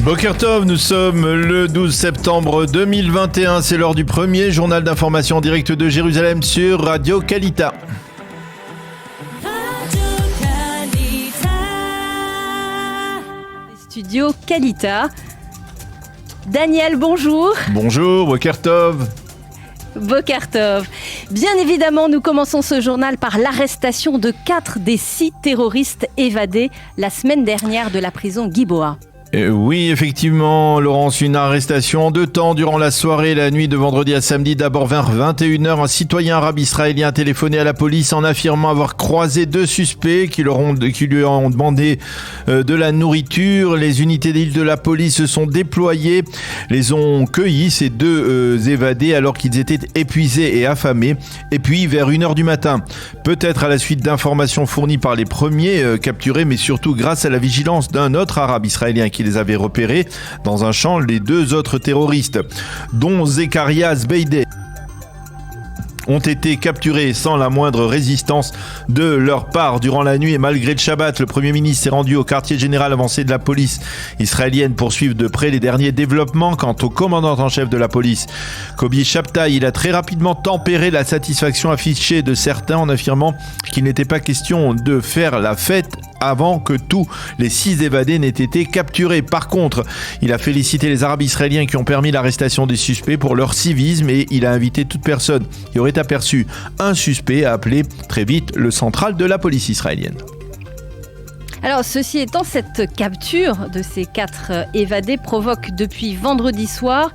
Boker Tov, nous sommes le 12 septembre 2021, c'est l'heure du premier journal d'information en direct de Jérusalem sur Radio Kalita. Studio Kalita. Daniel, bonjour. Bonjour, Boker Tov. Boker Tov. Bien évidemment, nous commençons ce journal par l'arrestation de 4 des 6 terroristes évadés la semaine dernière de la prison Gilboa. Oui, effectivement, Laurence, une arrestation en 2 temps durant la soirée, la nuit de vendredi à samedi. D'abord vers 21h, un citoyen arabe israélien a téléphoné à la police en affirmant avoir croisé 2 suspects qui lui ont demandé de la nourriture. Les unités d'élite de la police se sont déployées, les ont cueillis, ces 2 évadés, alors qu'ils étaient épuisés et affamés. Et puis vers 1h du matin, peut-être à la suite d'informations fournies par les premiers capturés, mais surtout grâce à la vigilance d'un autre arabe israélien qui les avait repérés dans un champ, les 2 autres terroristes, dont Zechariah Zbeideh, ont été capturés sans la moindre résistance de leur part durant la nuit et malgré le Shabbat. Le Premier ministre s'est rendu au quartier général avancé de la police israélienne pour suivre de près les derniers développements. Quant au commandant en chef de la police, Kobi Shabtai, il a très rapidement tempéré la satisfaction affichée de certains en affirmant qu'il n'était pas question de faire la fête avant que tous les 6 évadés n'aient été capturés. Par contre, il a félicité les Arabes israéliens qui ont permis l'arrestation des suspects pour leur civisme et il a invité toute personne qui aurait aperçu un suspect à appeler très vite le central de la police israélienne. Alors, ceci étant, cette capture de ces 4 évadés provoque depuis vendredi soir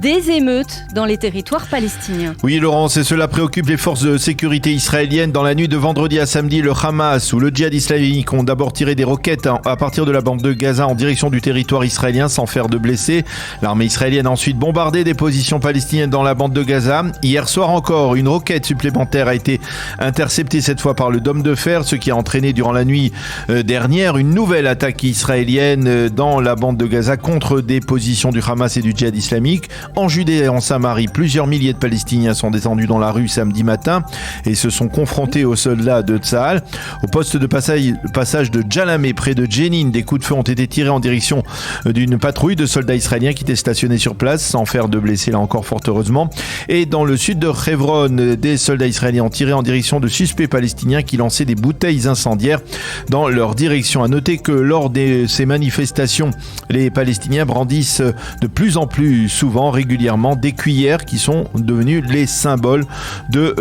des émeutes dans les territoires palestiniens. Oui, Laurence, et cela préoccupe les forces de sécurité israéliennes. Dans la nuit de vendredi à samedi, le Hamas ou le djihad islamique ont d'abord tiré des roquettes à partir de la bande de Gaza en direction du territoire israélien sans faire de blessés. L'armée israélienne a ensuite bombardé des positions palestiniennes dans la bande de Gaza. Hier soir encore, une roquette supplémentaire a été interceptée cette fois par le Dôme de Fer, ce qui a entraîné durant la nuit dernière une nouvelle attaque israélienne dans la bande de Gaza contre des positions du Hamas et du djihad islamique. En Judée et en Samarie, plusieurs milliers de Palestiniens sont descendus dans la rue samedi matin et se sont confrontés aux soldats de Tsahal. Au poste de passage de Djalamé, près de Jenin, des coups de feu ont été tirés en direction d'une patrouille de soldats israéliens qui étaient stationnés sur place, sans faire de blessés là encore fort heureusement. Et dans le sud de Hebron, des soldats israéliens ont tiré en direction de suspects palestiniens qui lançaient des bouteilles incendiaires dans leur direction. À noter que lors de ces manifestations, les Palestiniens brandissent de plus en plus souvent, régulièrement, des cuillères qui sont devenues les symboles de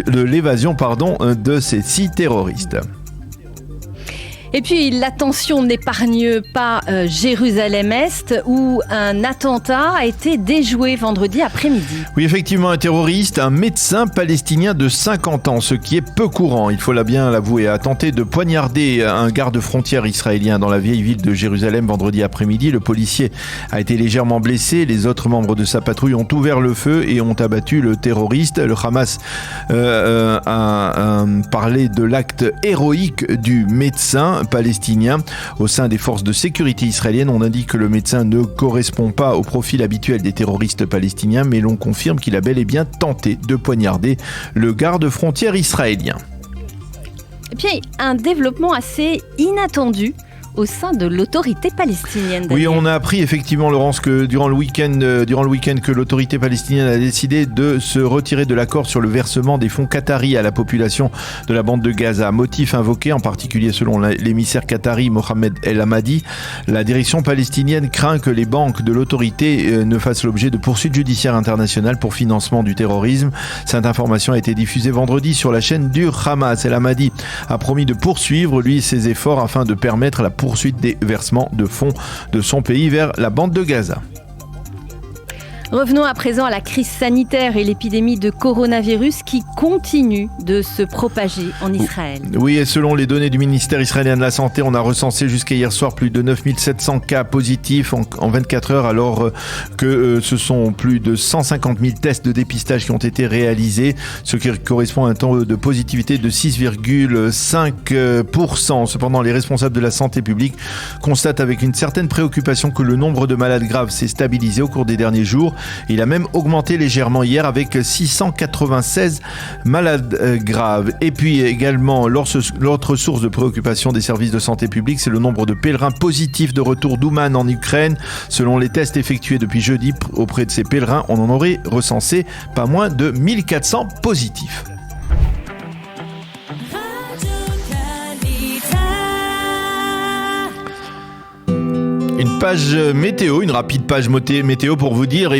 l'évasion de ces 6 terroristes. Et puis, l'attention n'épargne pas Jérusalem-Est, où un attentat a été déjoué vendredi après-midi. Oui, effectivement, un terroriste, un médecin palestinien de 50 ans, ce qui est peu courant, il faut bien l'avouer, a tenté de poignarder un garde-frontière israélien dans la vieille ville de Jérusalem vendredi après-midi. Le policier a été légèrement blessé, les autres membres de sa patrouille ont ouvert le feu et ont abattu le terroriste. Le Hamas a parlé de l'acte héroïque du médecin palestinien. Au sein des forces de sécurité israéliennes, on indique que le médecin ne correspond pas au profil habituel des terroristes palestiniens, mais l'on confirme qu'il a bel et bien tenté de poignarder le garde-frontière israélien. Et puis, un développement assez inattendu au sein de l'autorité palestinienne. Oui, on a appris effectivement, Laurence, que durant le week-end que l'autorité palestinienne a décidé de se retirer de l'accord sur le versement des fonds qataris à la population de la bande de Gaza. Motif invoqué, en particulier selon l'émissaire qatari Mohamed El Hamadi, la direction palestinienne craint que les banques de l'autorité ne fassent l'objet de poursuites judiciaires internationales pour financement du terrorisme. Cette information a été diffusée vendredi sur la chaîne du Hamas. El Hamadi a promis de poursuivre, ses efforts afin de permettre la poursuite des versements de fonds de son pays vers la bande de Gaza. Revenons à présent à la crise sanitaire et l'épidémie de coronavirus qui continue de se propager en Israël. Oui, et selon les données du ministère israélien de la Santé, on a recensé jusqu'à hier soir plus de 9700 cas positifs en 24 heures, alors que ce sont plus de 150 000 tests de dépistage qui ont été réalisés, ce qui correspond à un taux de positivité de 6,5%. Cependant, les responsables de la santé publique constatent avec une certaine préoccupation que le nombre de malades graves s'est stabilisé au cours des derniers jours. Il a même augmenté légèrement hier avec 696 malades graves. Et puis également, l'autre source de préoccupation des services de santé publique, c'est le nombre de pèlerins positifs de retour d'Ouman en Ukraine. Selon les tests effectués depuis jeudi auprès de ces pèlerins, on en aurait recensé pas moins de 1400 positifs. Une page météo, une rapide page météo pour vous dire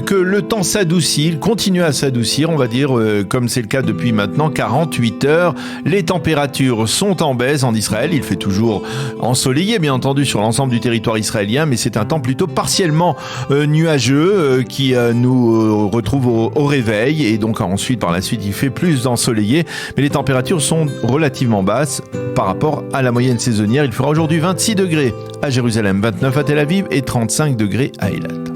que le temps s'adoucit, il continue à s'adoucir, on va dire, comme c'est le cas depuis maintenant 48 heures. Les températures sont en baisse en Israël, il fait toujours ensoleillé bien entendu sur l'ensemble du territoire israélien, mais c'est un temps plutôt partiellement nuageux qui nous retrouve au réveil, et donc ensuite par la suite il fait plus d'ensoleillé, mais les températures sont relativement basses par rapport à la moyenne saisonnière. Il fera aujourd'hui 26 degrés à Jérusalem, 29 à Tel Aviv et 35 degrés à Eilat.